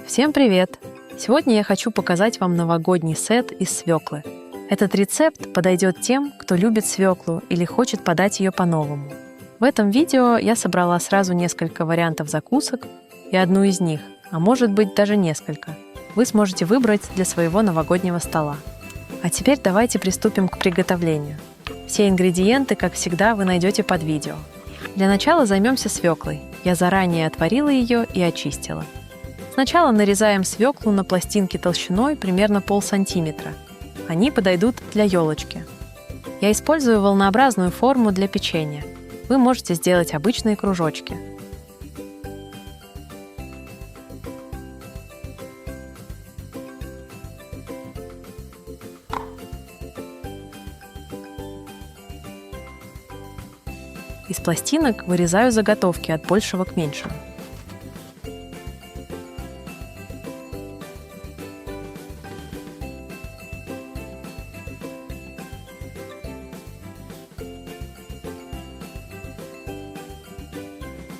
Всем привет! Сегодня я хочу показать вам новогодний сет из свеклы. Этот рецепт подойдет тем, кто любит свеклу или хочет подать ее по-новому. В этом видео я собрала сразу несколько вариантов закусок и одну из них, а может быть даже несколько, вы сможете выбрать для своего новогоднего стола. А теперь давайте приступим к приготовлению. Все ингредиенты, как всегда, вы найдете под видео. Для начала займемся свеклой. Я заранее отварила ее и очистила. Сначала нарезаем свеклу на пластинки толщиной примерно полсантиметра. Они подойдут для елочки. Я использую волнообразную форму для печенья. Вы можете сделать обычные кружочки. Из пластинок вырезаю заготовки от большего к меньшему.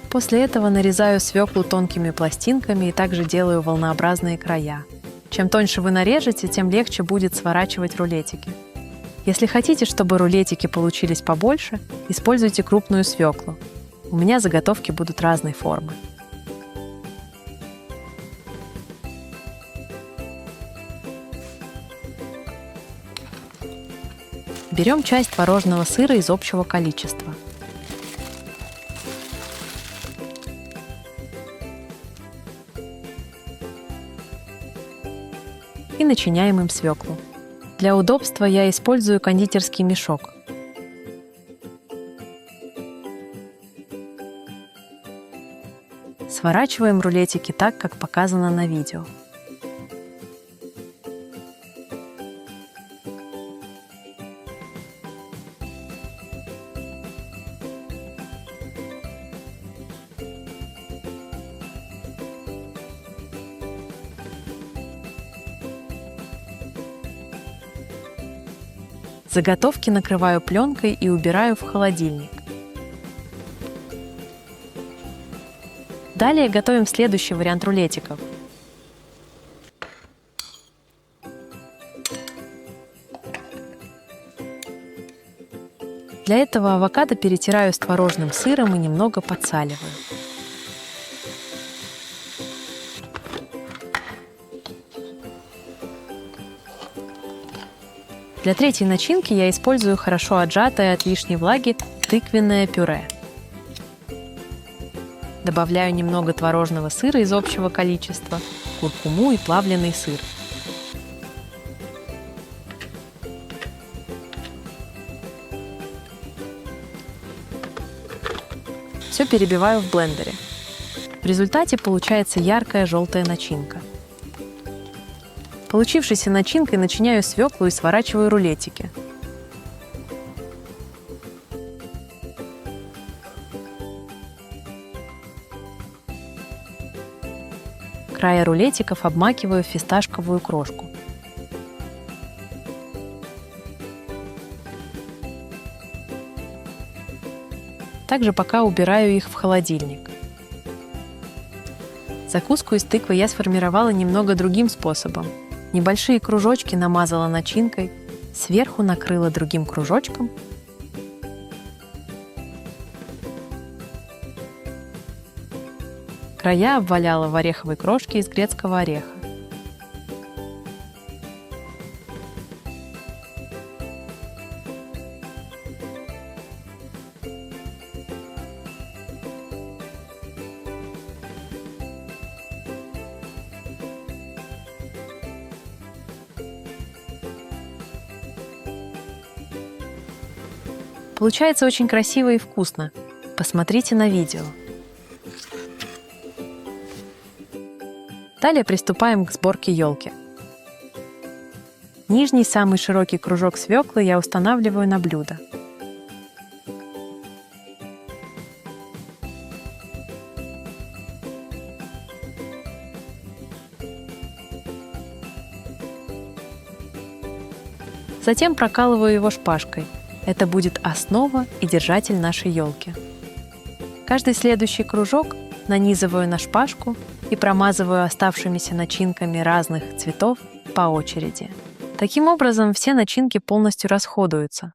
После этого нарезаю свеклу тонкими пластинками и также делаю волнообразные края. Чем тоньше вы нарежете, тем легче будет сворачивать рулетики. Если хотите, чтобы рулетики получились побольше, используйте крупную свеклу. У меня заготовки будут разной формы. Берем часть творожного сыра из общего количества. И начиняем им свеклу. Для удобства я использую кондитерский мешок. Сворачиваем рулетики так, как показано на видео. Заготовки накрываю пленкой и убираю в холодильник. Далее готовим следующий вариант рулетиков. Для этого авокадо перетираю с творожным сыром и немного подсаливаю. Для третьей начинки я использую хорошо отжатое от лишней влаги тыквенное пюре. Добавляю немного творожного сыра из общего количества, куркуму и плавленый сыр. Все перебиваю в блендере. В результате получается яркая желтая начинка. Получившейся начинкой начиняю свеклу и сворачиваю рулетики. Края рулетиков обмакиваю в фисташковую крошку. Также пока убираю их в холодильник. Закуску из тыквы я сформировала немного другим способом. Небольшие кружочки намазала начинкой, сверху накрыла другим кружочком. Края обваляла в ореховой крошке из грецкого ореха. Получается очень красиво и вкусно. Посмотрите на видео. Далее приступаем к сборке елки. Нижний, самый широкий кружок свеклы я устанавливаю на блюдо. Затем прокалываю его шпажкой. Это будет основа и держатель нашей елки. Каждый следующий кружок нанизываю на шпажку и промазываю оставшимися начинками разных цветов по очереди. Таким образом, все начинки полностью расходуются.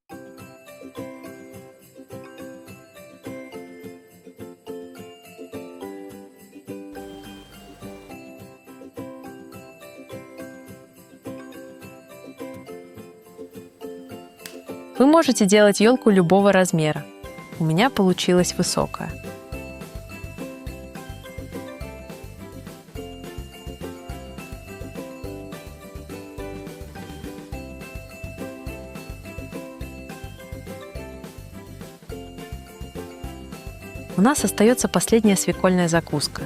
Вы можете делать елку любого размера. У меня получилась высокая. У нас остается последняя свекольная закуска.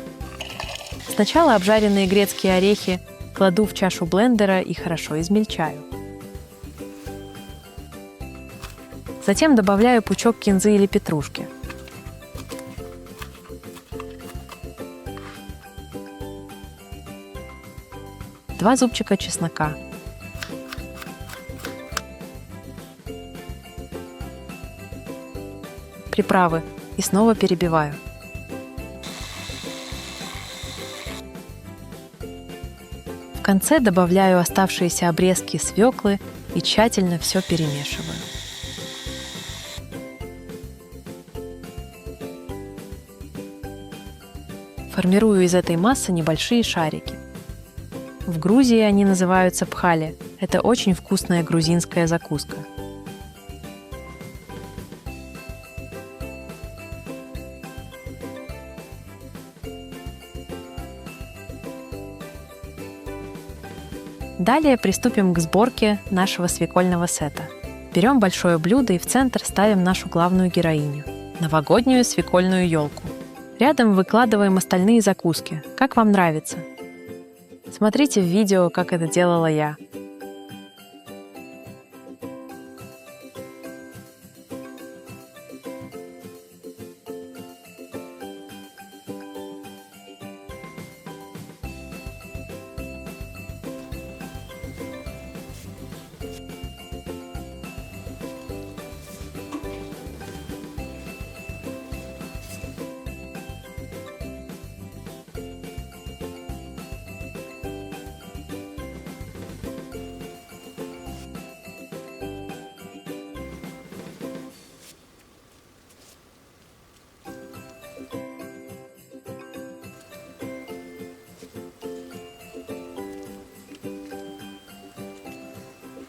Сначала обжаренные грецкие орехи кладу в чашу блендера и хорошо измельчаю. Затем добавляю пучок кинзы или петрушки. Два зубчика чеснока. Приправы и снова перебиваю. В конце добавляю оставшиеся обрезки свеклы и тщательно все перемешиваю. Формирую из этой массы небольшие шарики. В Грузии они называются пхали. Это очень вкусная грузинская закуска. Далее приступим к сборке нашего свекольного сета. Берем большое блюдо и в центр ставим нашу главную героиню – новогоднюю свекольную елку. Рядом выкладываем остальные закуски, как вам нравится. Смотрите в видео, как это делала я.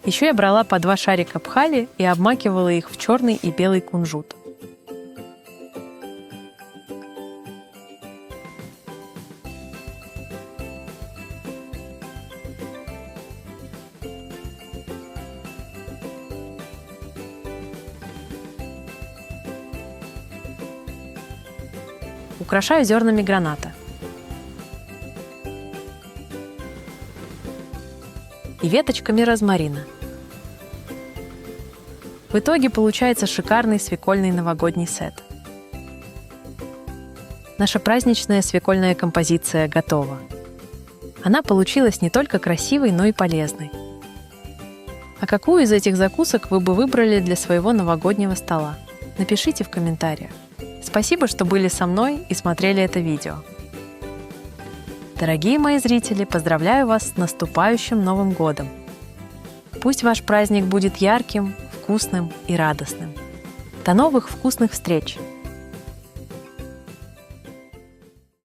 Еще я брала по 2 шарика пхали и обмакивала их в черный и белый кунжут. Украшаю зернами граната. И веточками розмарина. В итоге получается шикарный свекольный новогодний сет. Наша праздничная свекольная композиция готова. Она получилась не только красивой, но и полезной. А какую из этих закусок вы бы выбрали для своего новогоднего стола? Напишите в комментариях. Спасибо, что были со мной и смотрели это видео. Дорогие мои зрители, поздравляю вас с наступающим Новым годом! Пусть ваш праздник будет ярким, вкусным и радостным. До новых вкусных встреч!